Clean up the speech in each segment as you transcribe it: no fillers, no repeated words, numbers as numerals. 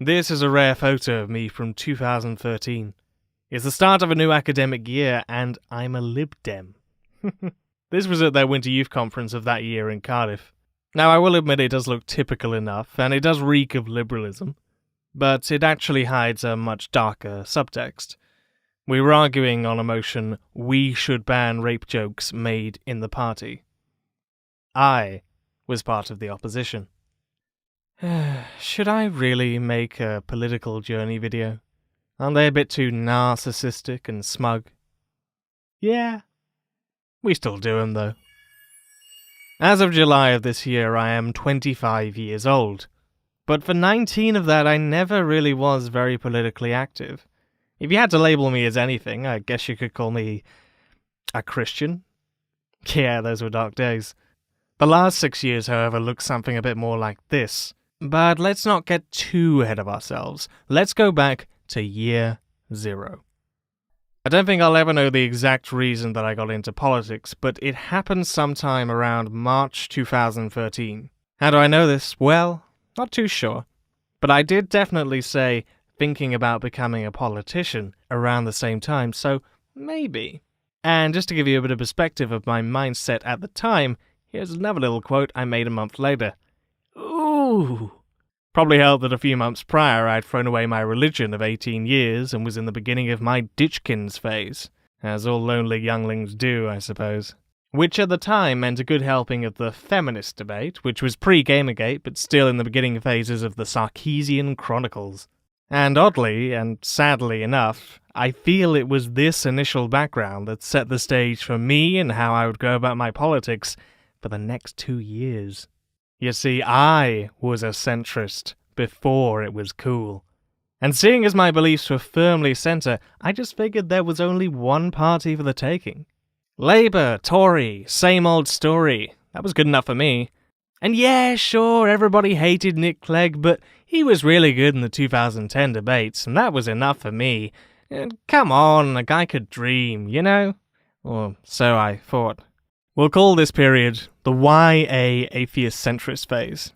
This is a rare photo of me from 2013. It's the start of a new academic year, and I'm a Lib Dem. This was at their Winter Youth Conference of that year in Cardiff. Now, I will admit it does look typical enough, and it does reek of liberalism, but it actually hides a much darker subtext. We were arguing on a motion, we should ban rape jokes made in the party. I was part of the opposition. Should I really make a political journey video? Aren't they a bit too narcissistic and smug? Yeah. We still do them, though. As of July of this year, I am 25 years old. But for 19 of that, I never really was very politically active. If you had to label me as anything, I guess you could call me a Christian. Yeah, those were dark days. The last 6 years, however, look something a bit more like this. But let's not get too ahead of ourselves. Let's go back to year 0. I don't think I'll ever know the exact reason that I got into politics, but it happened sometime around March 2013. How do I know this? Well, not too sure. But I did definitely say thinking about becoming a politician around the same time, so maybe. And just to give you a bit of perspective of my mindset at the time, here's another little quote I made a month later. Ooh. Probably helped that a few months prior I'd thrown away my religion of 18 years and was in the beginning of my Ditchkins phase, as all lonely younglings do, I suppose. Which at the time meant a good helping of the feminist debate, which was pre-Gamergate but still in the beginning phases of the Sarkeesian Chronicles. And oddly, and sadly enough, I feel it was this initial background that set the stage for me and how I would go about my politics for the next 2 years. You see, I was a centrist before it was cool. And seeing as my beliefs were firmly centre, I just figured there was only one party for the taking. Labour, Tory, same old story. That was good enough for me. And yeah, sure, everybody hated Nick Clegg, but he was really good in the 2010 debates, and that was enough for me. And come on, a guy could dream, you know? Or so I thought. We'll call this period the YA atheist centrist phase.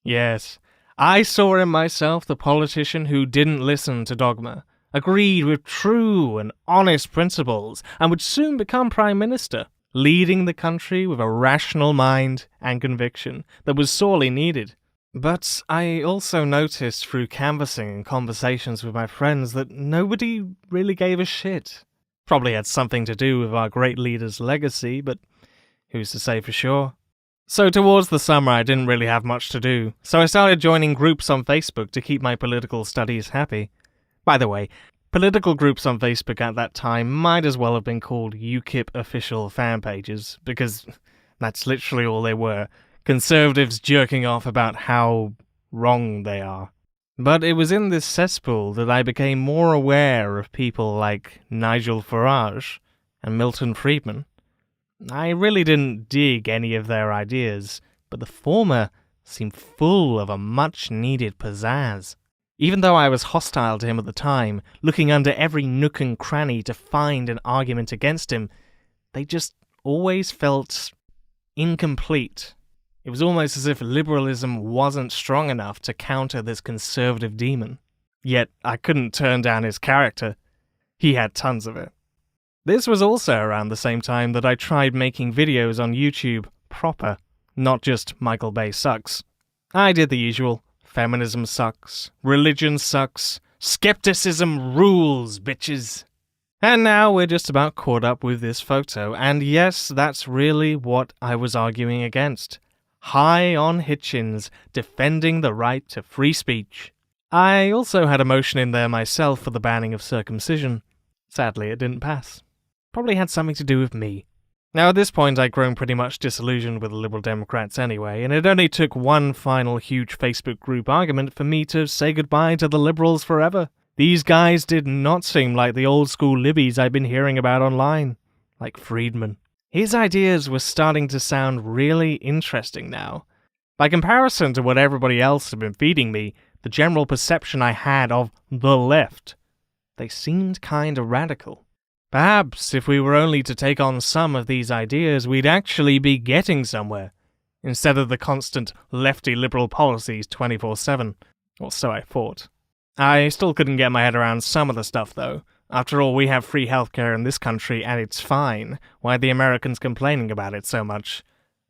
Yes, I saw in myself the politician who didn't listen to dogma, agreed with true and honest principles, and would soon become Prime Minister, leading the country with a rational mind and conviction that was sorely needed. But I also noticed through canvassing and conversations with my friends that nobody really gave a shit. Probably had something to do with our great leader's legacy, but who's to say for sure? So towards the summer I didn't really have much to do, so I started joining groups on Facebook to keep my political studies happy. By the way, political groups on Facebook at that time might as well have been called UKIP official fan pages, because that's literally all they were. Conservatives jerking off about how wrong they are. But it was in this cesspool that I became more aware of people like Nigel Farage and Milton Friedman. I really didn't dig any of their ideas, but the former seemed full of a much-needed pizzazz. Even though I was hostile to him at the time, looking under every nook and cranny to find an argument against him, they just always felt incomplete. It was almost as if liberalism wasn't strong enough to counter this conservative demon. Yet I couldn't turn down his character. He had tons of it. This was also around the same time that I tried making videos on YouTube proper, not just Michael Bay sucks. I did the usual. Feminism sucks. Religion sucks. Skepticism rules, bitches. And now we're just about caught up with this photo, and yes, that's really what I was arguing against. High on Hitchens, defending the right to free speech. I also had a motion in there myself for the banning of circumcision. Sadly, it didn't pass. Probably had something to do with me. Now at this point I'd grown pretty much disillusioned with the Liberal Democrats anyway, and it only took one final huge Facebook group argument for me to say goodbye to the Liberals forever. These guys did not seem like the old school Libbies I'd been hearing about online, like Friedman. His ideas were starting to sound really interesting now. By comparison to what everybody else had been feeding me, the general perception I had of the left, they seemed kinda radical. Perhaps if we were only to take on some of these ideas, we'd actually be getting somewhere, instead of the constant lefty liberal policies 24/7, or so I thought. I still couldn't get my head around some of the stuff, though. After all, we have free healthcare in this country, and it's fine. Why are the Americans complaining about it so much?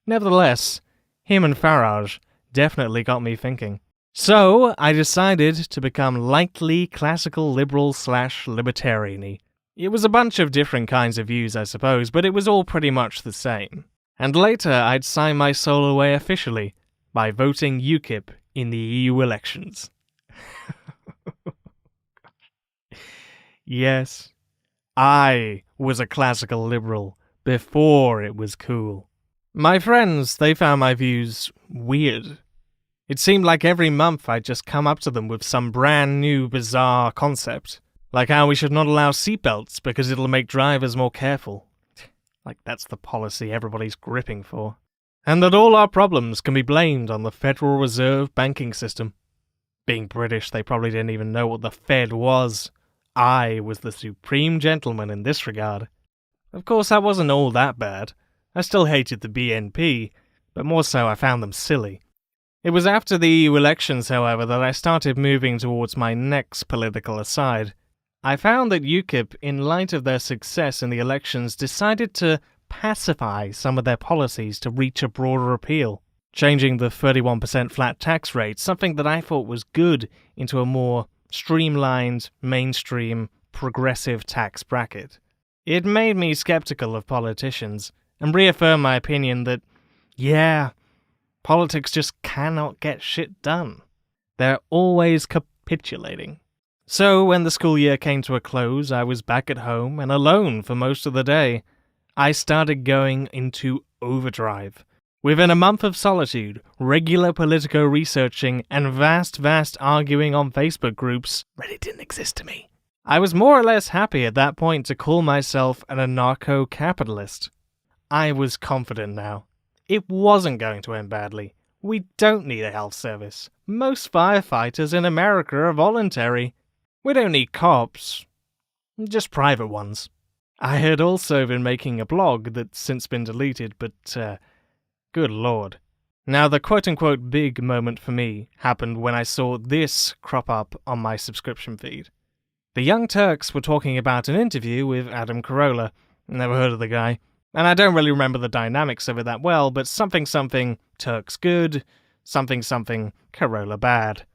Nevertheless, him and Farage definitely got me thinking. So, I decided to become lightly classical liberal/libertarian-y. It was a bunch of different kinds of views, I suppose, but it was all pretty much the same. And later, I'd sign my soul away officially by voting UKIP in the EU elections. Yes, I was a classical liberal before it was cool. My friends, they found my views weird. It seemed like every month I'd just come up to them with some brand new bizarre concept, like how we should not allow seatbelts because it'll make drivers more careful. Like that's the policy everybody's gripping for. And that all our problems can be blamed on the Federal Reserve banking system. Being British, they probably didn't even know what the Fed was. I was the supreme gentleman in this regard. Of course, I wasn't all that bad. I still hated the BNP, but more so I found them silly. It was after the EU elections, however, that I started moving towards my next political aside. I found that UKIP, in light of their success in the elections, decided to pacify some of their policies to reach a broader appeal, changing the 31% flat tax rate, something that I thought was good, into a more streamlined, mainstream, progressive tax bracket. It made me skeptical of politicians, and reaffirmed my opinion that, yeah, politics just cannot get shit done. They're always capitulating. So when the school year came to a close, I was back at home and alone for most of the day. I started going into overdrive. Within a month of solitude, regular Politico researching, and vast arguing on Facebook groups, Reddit didn't exist to me. I was more or less happy at that point to call myself an anarcho-capitalist. I was confident now. It wasn't going to end badly. We don't need a health service. Most firefighters in America are voluntary. We don't need cops. Just private ones. I had also been making a blog that's since been deleted, but, good lord. Now, the quote-unquote big moment for me happened when I saw this crop up on my subscription feed. The Young Turks were talking about an interview with Adam Carolla. Never heard of the guy. And I don't really remember the dynamics of it that well, but something Turks good, something Carolla bad.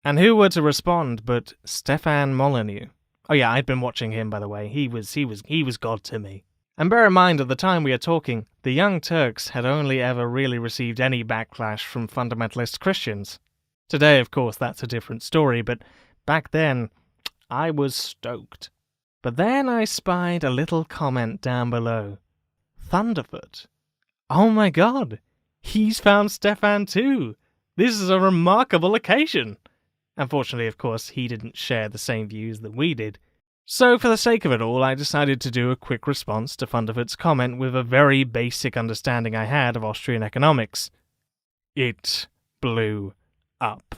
And who were to respond but Stefan Molyneux? Oh yeah, I'd been watching him, by the way. He was God to me. And bear in mind, at the time we are talking, the Young Turks had only ever really received any backlash from fundamentalist Christians. Today, of course, that's a different story, but back then, I was stoked. But then I spied a little comment down below. Thunderfoot. Oh my god, he's found Stefan too. This is a remarkable occasion. Unfortunately, of course, he didn't share the same views that we did. So, for the sake of it all, I decided to do a quick response to Thunderfoot's comment with a very basic understanding I had of Austrian economics. It blew up.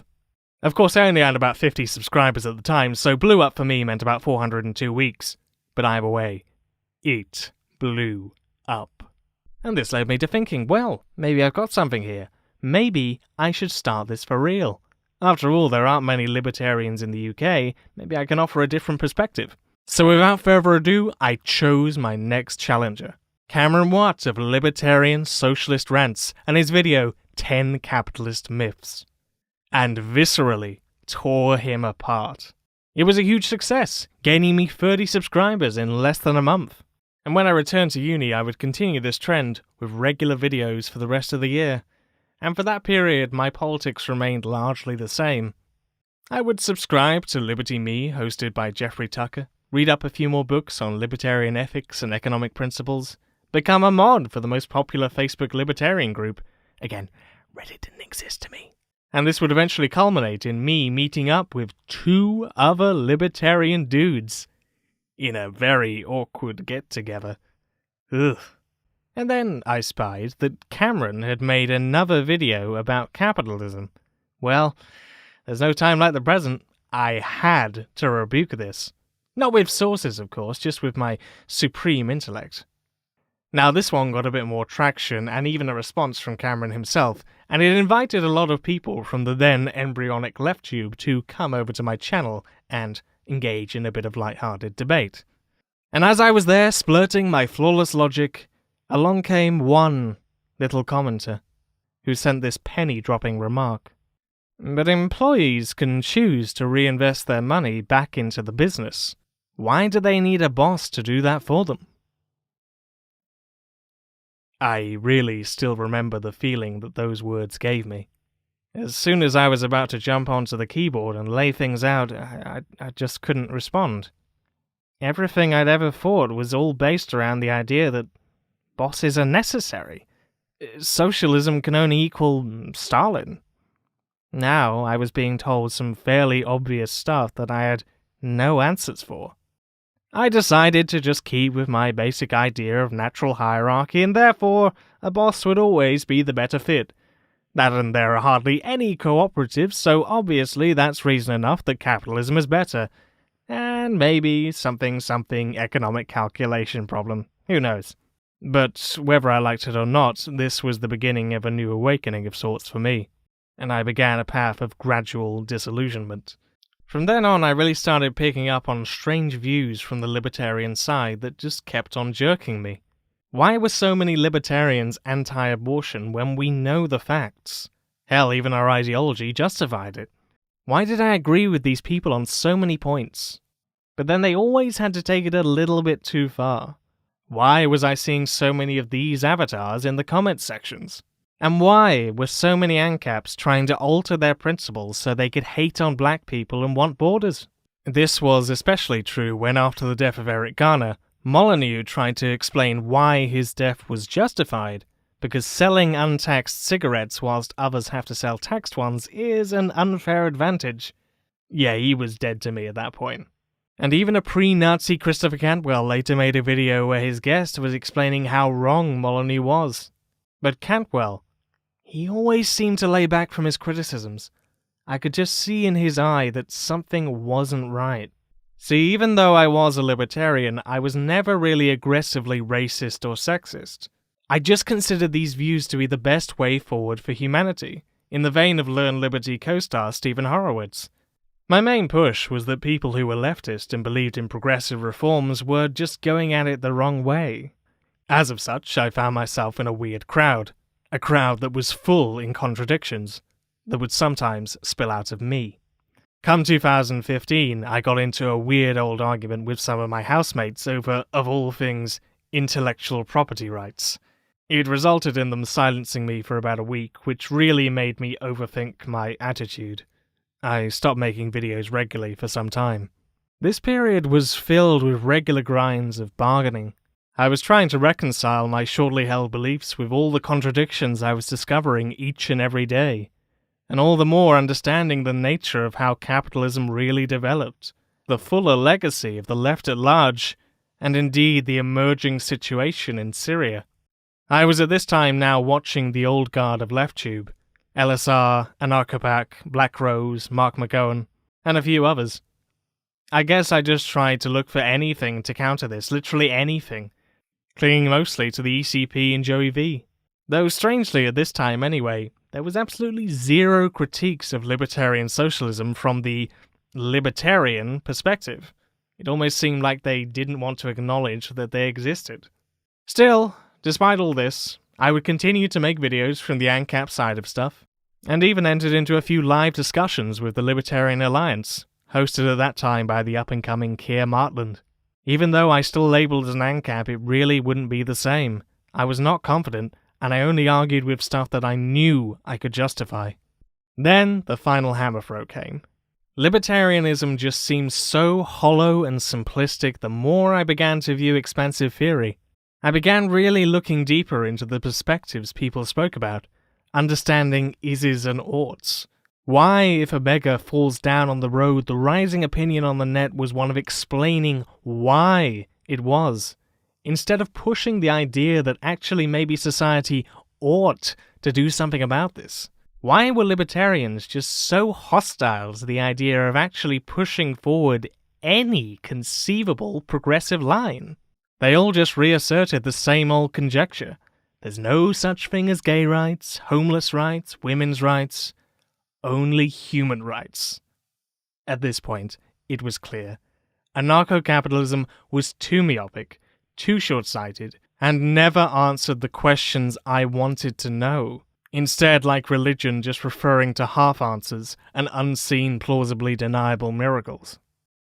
Of course, I only had about 50 subscribers at the time, so blew up for me meant about 402 weeks. But either way, it blew up. And this led me to thinking, well, maybe I've got something here. Maybe I should start this for real. After all, there aren't many libertarians in the UK, maybe I can offer a different perspective. So without further ado, I chose my next challenger. Cameron Watt of Libertarian Socialist Rants and his video, 10 Capitalist Myths. And viscerally tore him apart. It was a huge success, gaining me 30 subscribers in less than a month. And when I returned to uni, I would continue this trend with regular videos for the rest of the year. And for that period, my politics remained largely the same. I would subscribe to Liberty Me, hosted by Jeffrey Tucker, read up a few more books on libertarian ethics and economic principles, become a mod for the most popular Facebook libertarian group. Again, Reddit didn't exist to me. And this would eventually culminate in me meeting up with 2 other libertarian dudes in a very awkward get-together. Ugh. And then I spied that Cameron had made another video about capitalism. Well, there's no time like the present. I had to rebuke this. Not with sources, of course, just with my supreme intellect. Now this one got a bit more traction and even a response from Cameron himself, and it invited a lot of people from the then embryonic LeftTube to come over to my channel and engage in a bit of light-hearted debate. And as I was there splurting my flawless logic, along came one little commenter who sent this penny-dropping remark. But employees can choose to reinvest their money back into the business. Why do they need a boss to do that for them? I really still remember the feeling that those words gave me. As soon as I was about to jump onto the keyboard and lay things out, I just couldn't respond. Everything I'd ever thought was all based around the idea that bosses are necessary. Socialism can only equal Stalin. Now I was being told some fairly obvious stuff that I had no answers for. I decided to just keep with my basic idea of natural hierarchy, and therefore a boss would always be the better fit. That and there are hardly any cooperatives, so obviously that's reason enough that capitalism is better. And maybe something economic calculation problem. Who knows? But whether I liked it or not, this was the beginning of a new awakening of sorts for me, and I began a path of gradual disillusionment. From then on, I really started picking up on strange views from the libertarian side that just kept on jerking me. Why were so many libertarians anti-abortion when we know the facts? Hell, even our ideology justified it. Why did I agree with these people on so many points? But then they always had to take it a little bit too far. Why was I seeing so many of these avatars in the comment sections? And why were so many ANCAPs trying to alter their principles so they could hate on black people and want borders? This was especially true when, after the death of Eric Garner, Molyneux tried to explain why his death was justified, because selling untaxed cigarettes whilst others have to sell taxed ones is an unfair advantage. Yeah, he was dead to me at that point. And even a pre-Nazi Christopher Cantwell later made a video where his guest was explaining how wrong Molyneux was. But Cantwell, he always seemed to lay back from his criticisms. I could just see in his eye that something wasn't right. See, even though I was a libertarian, I was never really aggressively racist or sexist. I just considered these views to be the best way forward for humanity, in the vein of Learn Liberty co-star Stephen Horowitz. My main push was that people who were leftist and believed in progressive reforms were just going at it the wrong way. As of such, I found myself in a weird crowd. A crowd that was full in contradictions, that would sometimes spill out of me. Come 2015, I got into a weird old argument with some of my housemates over, of all things, intellectual property rights. It resulted in them silencing me for about a week, which really made me overthink my attitude. I stopped making videos regularly for some time. This period was filled with regular grinds of bargaining. I was trying to reconcile my shortly held beliefs with all the contradictions I was discovering each and every day, and all the more understanding the nature of how capitalism really developed, the fuller legacy of the left at large, and indeed the emerging situation in Syria. I was at this time now watching the old guard of LeftTube, LSR, Anarchopac, Black Rose, Mark McGowan, and a few others. I guess I just tried to look for anything to counter this, literally anything, clinging mostly to the ECP and Joey V. Though strangely at this time anyway, there was absolutely zero critiques of libertarian socialism from the libertarian perspective. It almost seemed like they didn't want to acknowledge that they existed. Still, despite all this, I would continue to make videos from the ANCAP side of stuff, and even entered into a few live discussions with the Libertarian Alliance, hosted at that time by the up-and-coming Keir Martland. Even though I still labelled as an ANCAP, it really wouldn't be the same. I was not confident, and I only argued with stuff that I knew I could justify. Then the final hammer throw came. Libertarianism just seemed so hollow and simplistic the more I began to view expansive theory. I began really looking deeper into the perspectives people spoke about, understanding ises and oughts. Why, if a beggar falls down on the road, the rising opinion on the net was one of explaining why it was, instead of pushing the idea that actually maybe society ought to do something about this. Why were libertarians just so hostile to the idea of actually pushing forward any conceivable progressive line? They all just reasserted the same old conjecture. There's no such thing as gay rights, homeless rights, women's rights, only human rights. At this point, it was clear. Anarcho-capitalism was too myopic, too short-sighted, and never answered the questions I wanted to know. Instead, like religion, just referring to half-answers and unseen, plausibly deniable miracles.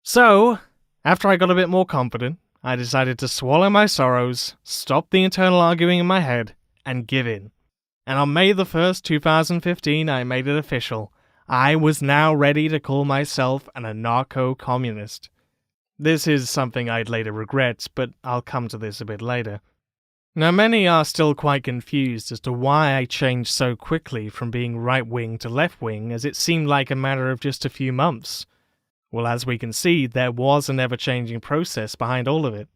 So, after I got a bit more confident, I decided to swallow my sorrows, stop the internal arguing in my head, and give in. And on May the 1st, 2015, I made it official. I was now ready to call myself an anarcho-communist. This is something I'd later regret, but I'll come to this a bit later. Now, many are still quite confused as to why I changed so quickly from being right-wing to left-wing, as it seemed like a matter of just a few months. Well, as we can see, there was an ever-changing process behind all of it.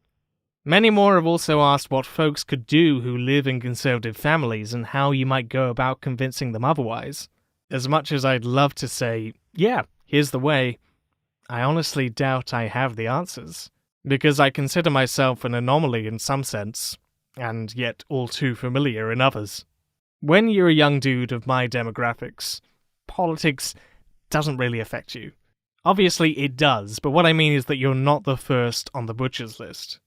Many more have also asked what folks could do who live in conservative families and how you might go about convincing them otherwise. As much as I'd love to say, yeah, here's the way, I honestly doubt I have the answers, because I consider myself an anomaly in some sense, and yet all too familiar in others. When you're a young dude of my demographics, politics doesn't really affect you. Obviously it does, but what I mean is that you're not the first on the butcher's list.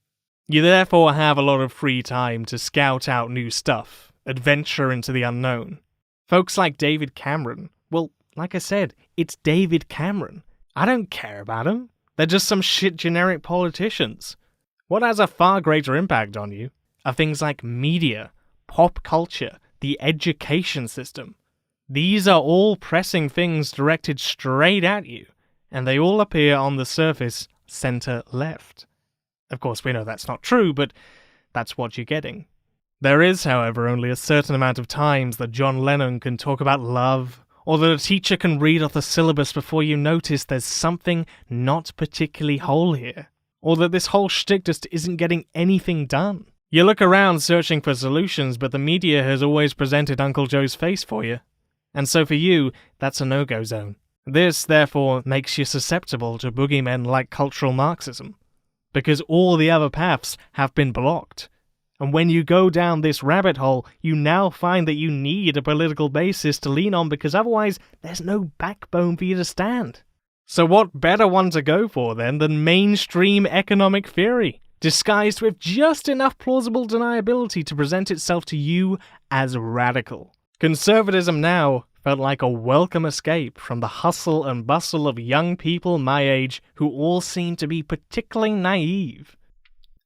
You therefore have a lot of free time to scout out new stuff, adventure into the unknown. Folks like David Cameron, well, like I said, it's David Cameron. I don't care about them. They're just some shit generic politicians. What has a far greater impact on you are things like media, pop culture, the education system. These are all pressing things directed straight at you, and they all appear on the surface center-left. Of course, we know that's not true, but that's what you're getting. There is, however, only a certain amount of times that John Lennon can talk about love, or that a teacher can read off the syllabus before you notice there's something not particularly whole here, or that this whole shtick just isn't getting anything done. You look around searching for solutions, but the media has always presented Uncle Joe's face for you. And so for you, that's a no-go zone. This, therefore, makes you susceptible to boogeymen like cultural Marxism, because all the other paths have been blocked. And when you go down this rabbit hole, you now find that you need a political basis to lean on, because otherwise there's no backbone for you to stand. So what better one to go for, then, than mainstream economic theory, disguised with just enough plausible deniability to present itself to you as radical. Conservatism now felt like a welcome escape from the hustle and bustle of young people my age who all seem to be particularly naive.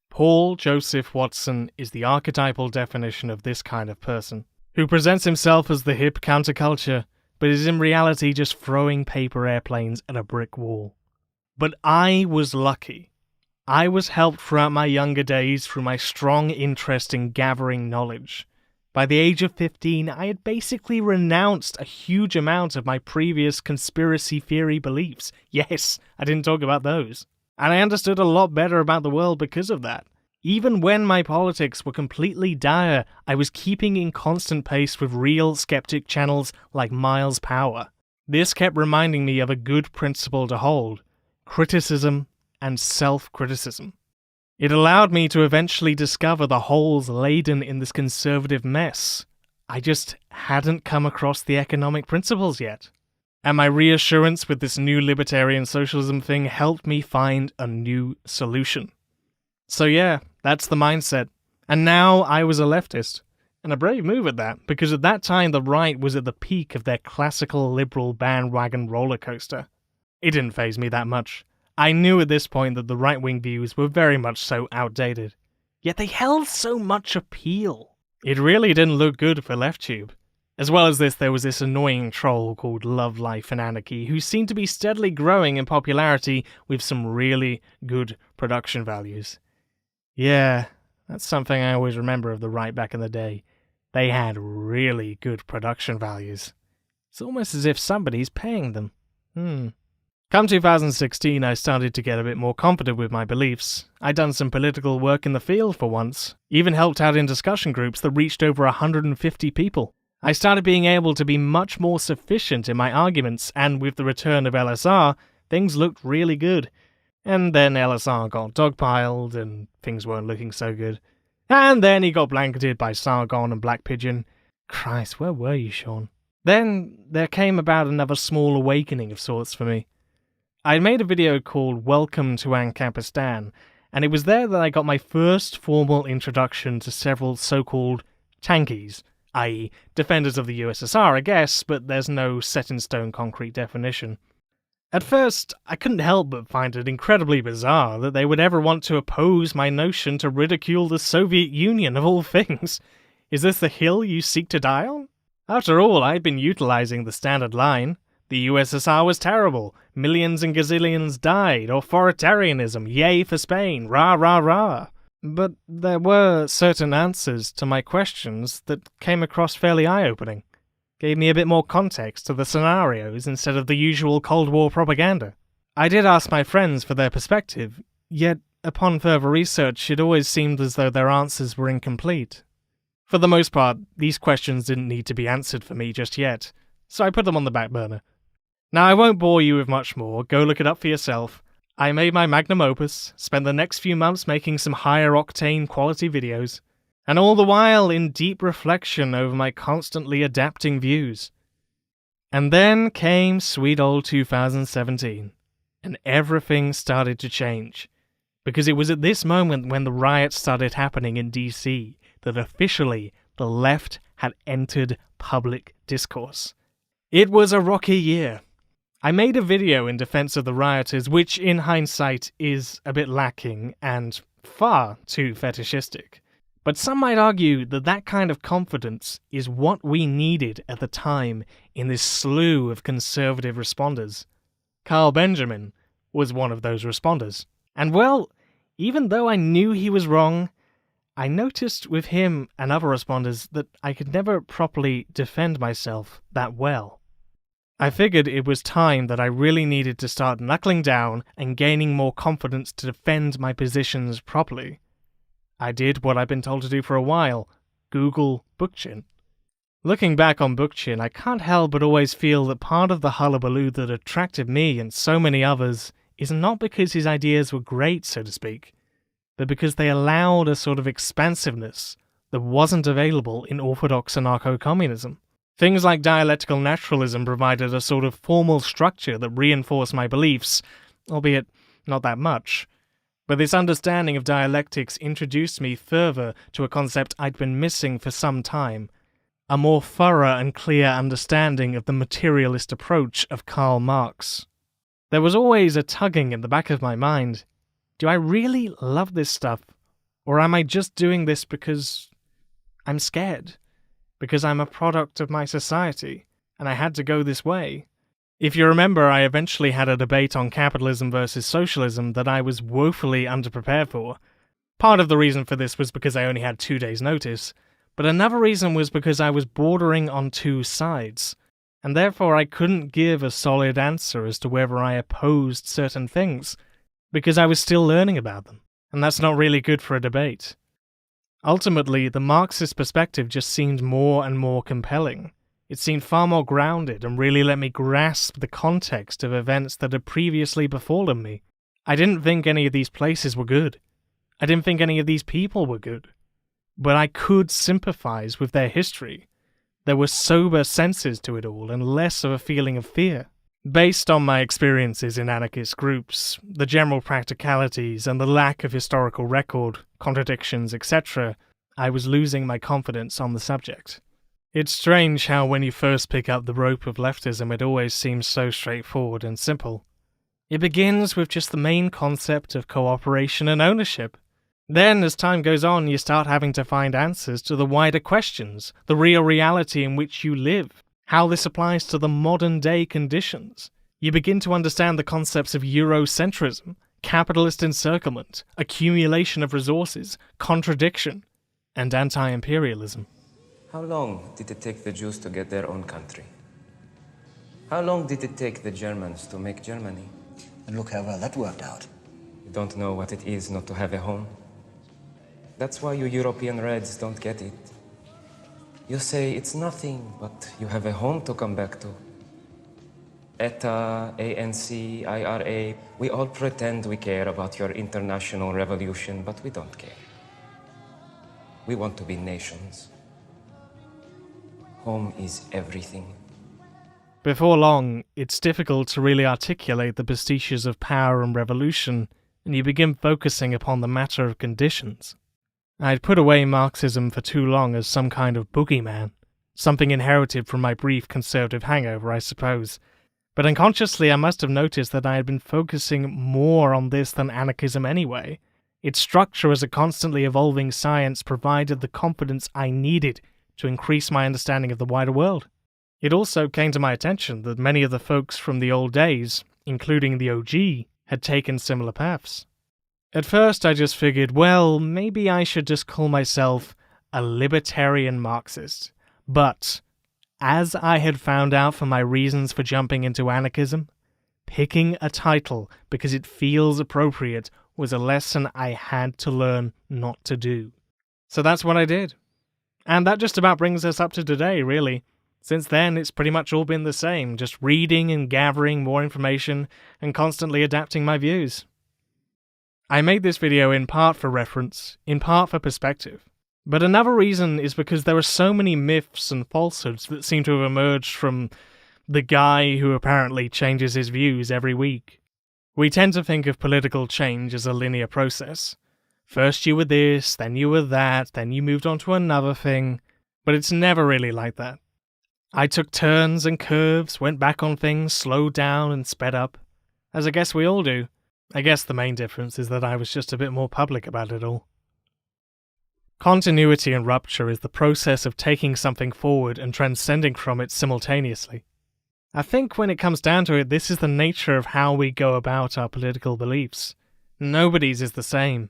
Paul Joseph Watson is the archetypal definition of this kind of person, who presents himself as the hip counterculture, but is in reality just throwing paper airplanes at a brick wall. But I was lucky. I was helped throughout my younger days through my strong interest in gathering knowledge. By the age of 15, I had basically renounced a huge amount of my previous conspiracy theory beliefs. Yes, I didn't talk about those. And I understood a lot better about the world because of that. Even when my politics were completely dire, I was keeping in constant pace with real skeptic channels like Miles Power. This kept reminding me of a good principle to hold: criticism and self-criticism. It allowed me to eventually discover the holes laden in this conservative mess. I just hadn't come across the economic principles yet. And my reassurance with this new libertarian socialism thing helped me find a new solution. So yeah, that's the mindset. And now I was a leftist. And a brave move at that, because at that time the right was at the peak of their classical liberal bandwagon roller coaster. It didn't faze me that much. I knew at this point that the right-wing views were very much so outdated. Yet they held so much appeal. It really didn't look good for LeftTube. As well as this, there was this annoying troll called Love, Life and Anarchy, who seemed to be steadily growing in popularity with some really good production values. Yeah, that's something I always remember of the right back in the day. They had really good production values. It's almost as if somebody's paying them. Come 2016, I started to get a bit more confident with my beliefs. I'd done some political work in the field for once, even helped out in discussion groups that reached over 150 people. I started being able to be much more sufficient in my arguments, and with the return of LSR, things looked really good. And then LSR got dogpiled, and things weren't looking so good. And then he got blanketed by Sargon and Black Pigeon. Christ, where were you, Sean? Then there came about another small awakening of sorts for me. I made a video called Welcome to Ancapistan, and it was there that I got my first formal introduction to several so-called tankies, i.e. defenders of the USSR, I guess, but there's no set-in-stone concrete definition. At first, I couldn't help but find it incredibly bizarre that they would ever want to oppose my notion to ridicule the Soviet Union of all things. Is this the hill you seek to die on? After all, I'd been utilizing the standard line. The USSR was terrible. Millions and gazillions died. Authoritarianism. Yay for Spain. Rah, rah, rah. But there were certain answers to my questions that came across fairly eye-opening. Gave me a bit more context to the scenarios instead of the usual Cold War propaganda. I did ask my friends for their perspective, yet upon further research it always seemed as though their answers were incomplete. For the most part, these questions didn't need to be answered for me just yet, so I put them on the back burner. Now I won't bore you with much more, go look it up for yourself. I made my magnum opus, spent the next few months making some higher octane quality videos, and all the while in deep reflection over my constantly adapting views. And then came sweet old 2017, and everything started to change, because it was at this moment when the riots started happening in DC that officially the left had entered public discourse. It was a rocky year. I made a video in defense of the rioters, which in hindsight is a bit lacking and far too fetishistic. But some might argue that that kind of confidence is what we needed at the time in this slew of conservative responders. Carl Benjamin was one of those responders. And well, even though I knew he was wrong, I noticed with him and other responders that I could never properly defend myself that well. I figured it was time that I really needed to start knuckling down and gaining more confidence to defend my positions properly. I did what I've been told to do for a while, Google Bookchin. Looking back on Bookchin, I can't help but always feel that part of the hullabaloo that attracted me and so many others is not because his ideas were great, so to speak, but because they allowed a sort of expansiveness that wasn't available in orthodox anarcho-communism. Things like dialectical naturalism provided a sort of formal structure that reinforced my beliefs, albeit not that much. But this understanding of dialectics introduced me further to a concept I'd been missing for some time, a more thorough and clear understanding of the materialist approach of Karl Marx. There was always a tugging in the back of my mind. Do I really love this stuff, or am I just doing this because I'm scared? Because I'm a product of my society, and I had to go this way? If you remember, I eventually had a debate on capitalism versus socialism that I was woefully underprepared for. Part of the reason for this was because I only had 2 days' notice, but another reason was because I was bordering on two sides, and therefore I couldn't give a solid answer as to whether I opposed certain things, because I was still learning about them, and that's not really good for a debate. Ultimately, the Marxist perspective just seemed more and more compelling. It seemed far more grounded and really let me grasp the context of events that had previously befallen me. I didn't think any of these places were good. I didn't think any of these people were good. But I could sympathize with their history. There were sober senses to it all and less of a feeling of fear. Based on my experiences in anarchist groups, the general practicalities and the lack of historical record, contradictions, etc., I was losing my confidence on the subject. It's strange how when you first pick up the rope of leftism it always seems so straightforward and simple. It begins with just the main concept of cooperation and ownership. Then, as time goes on, you start having to find answers to the wider questions, the real reality in which you live, how this applies to the modern-day conditions. You begin to understand the concepts of Eurocentrism, capitalist encirclement, accumulation of resources, contradiction, and anti-imperialism. How long did it take the Jews to get their own country? How long did it take the Germans to make Germany? And look how well that worked out. You don't know what it is not to have a home. That's why you European Reds don't get it. You say it's nothing, but you have a home to come back to. ETA, ANC, IRA, we all pretend we care about your international revolution, but we don't care. We want to be nations. Home is everything. Before long, it's difficult to really articulate the pastiches of power and revolution, and you begin focusing upon the matter of conditions. I'd put away Marxism for too long as some kind of boogeyman, something inherited from my brief conservative hangover, I suppose. But unconsciously I must have noticed that I had been focusing more on this than anarchism anyway. Its structure as a constantly evolving science provided the confidence I needed to increase my understanding of the wider world. It also came to my attention that many of the folks from the old days, including the OG, had taken similar paths. At first I just figured, well, maybe I should just call myself a libertarian Marxist. But, as I had found out from my reasons for jumping into anarchism, picking a title because it feels appropriate was a lesson I had to learn not to do. So that's what I did. And that just about brings us up to today, really. Since then, it's pretty much all been the same, just reading and gathering more information and constantly adapting my views. I made this video in part for reference, in part for perspective. But another reason is because there are so many myths and falsehoods that seem to have emerged from the guy who apparently changes his views every week. We tend to think of political change as a linear process. First you were this, then you were that, then you moved on to another thing, but it's never really like that. I took turns and curves, went back on things, slowed down and sped up, as I guess we all do. I guess the main difference is that I was just a bit more public about it all. Continuity and rupture is the process of taking something forward and transcending from it simultaneously. I think when it comes down to it, this is the nature of how we go about our political beliefs. Nobody's is the same.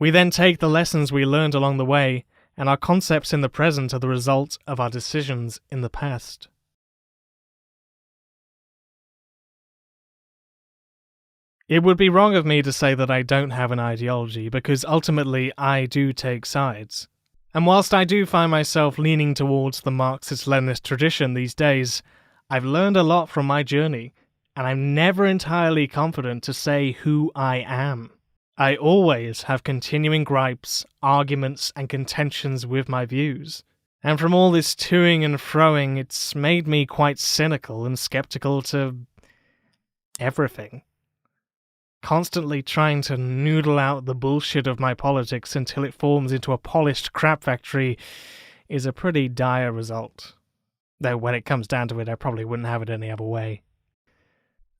We then take the lessons we learned along the way, and our concepts in the present are the result of our decisions in the past. It would be wrong of me to say that I don't have an ideology, because ultimately I do take sides. And whilst I do find myself leaning towards the Marxist-Leninist tradition these days, I've learned a lot from my journey, and I'm never entirely confident to say who I am. I always have continuing gripes, arguments, and contentions with my views. And from all this toing and froing, it's made me quite cynical and skeptical to everything. Constantly trying to noodle out the bullshit of my politics until it forms into a polished crap factory is a pretty dire result. Though when it comes down to it, I probably wouldn't have it any other way.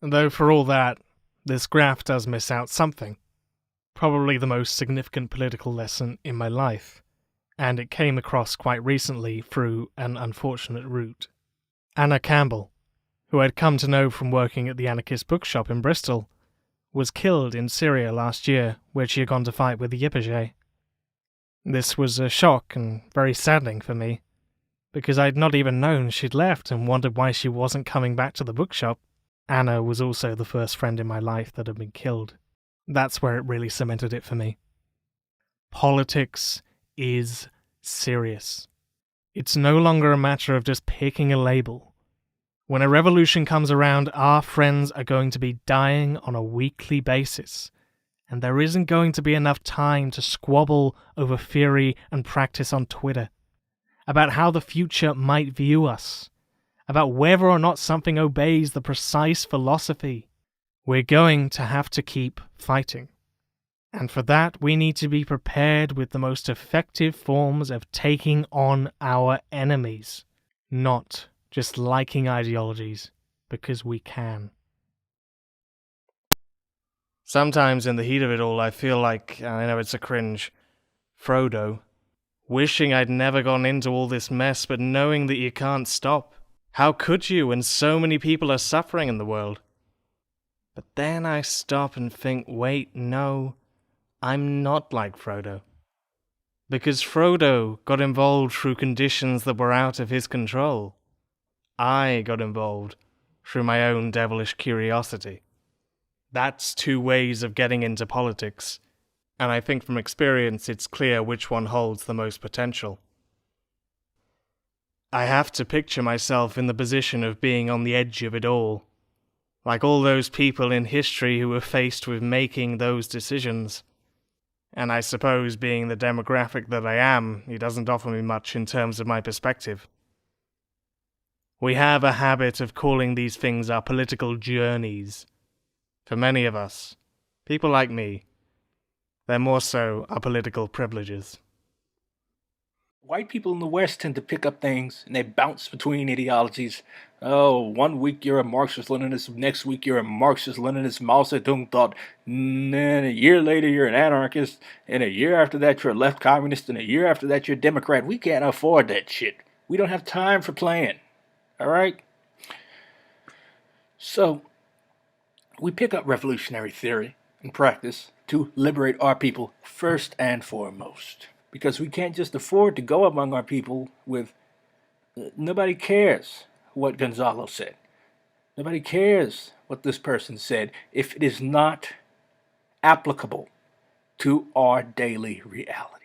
Though for all that, this graph does miss out something. Probably the most significant political lesson in my life, and it came across quite recently through an unfortunate route. Anna Campbell, who I'd come to know from working at the anarchist bookshop in Bristol, was killed in Syria last year, where she had gone to fight with the Yipaj. This was a shock and very saddening for me, because I'd not even known she'd left and wondered why she wasn't coming back to the bookshop. Anna was also the first friend in my life that had been killed. That's where it really cemented it for me. Politics is serious. It's no longer a matter of just picking a label. When a revolution comes around, our friends are going to be dying on a weekly basis, and there isn't going to be enough time to squabble over theory and practice on Twitter, about how the future might view us, about whether or not something obeys the precise philosophy. We're going to have to keep fighting. And for that, we need to be prepared with the most effective forms of taking on our enemies, not just liking ideologies because we can. Sometimes in the heat of it all, I feel like, I know it's a cringe, Frodo, wishing I'd never gone into all this mess, but knowing that you can't stop. How could you when so many people are suffering in the world? But then I stop and think, wait, no, I'm not like Frodo. Because Frodo got involved through conditions that were out of his control. I got involved through my own devilish curiosity. That's two ways of getting into politics, and I think from experience it's clear which one holds the most potential. I have to picture myself in the position of being on the edge of it all, like all those people in history who were faced with making those decisions. And I suppose, being the demographic that I am, it doesn't offer me much in terms of my perspective. We have a habit of calling these things our political journeys. For many of us, people like me, they're more so our political privileges. White people in the West tend to pick up things and they bounce between ideologies. Oh, one week you're a Marxist-Leninist, next week you're a Marxist-Leninist, Mao Zedong thought, and then a year later you're an anarchist, and a year after that you're a left communist, and a year after that you're a Democrat. We can't afford that shit. We don't have time for playing. All right? So, we pick up revolutionary theory and practice to liberate our people first and foremost. Because we can't just afford to go among our people with, nobody cares what Gonzalo said. Nobody cares what this person said if it is not applicable to our daily reality.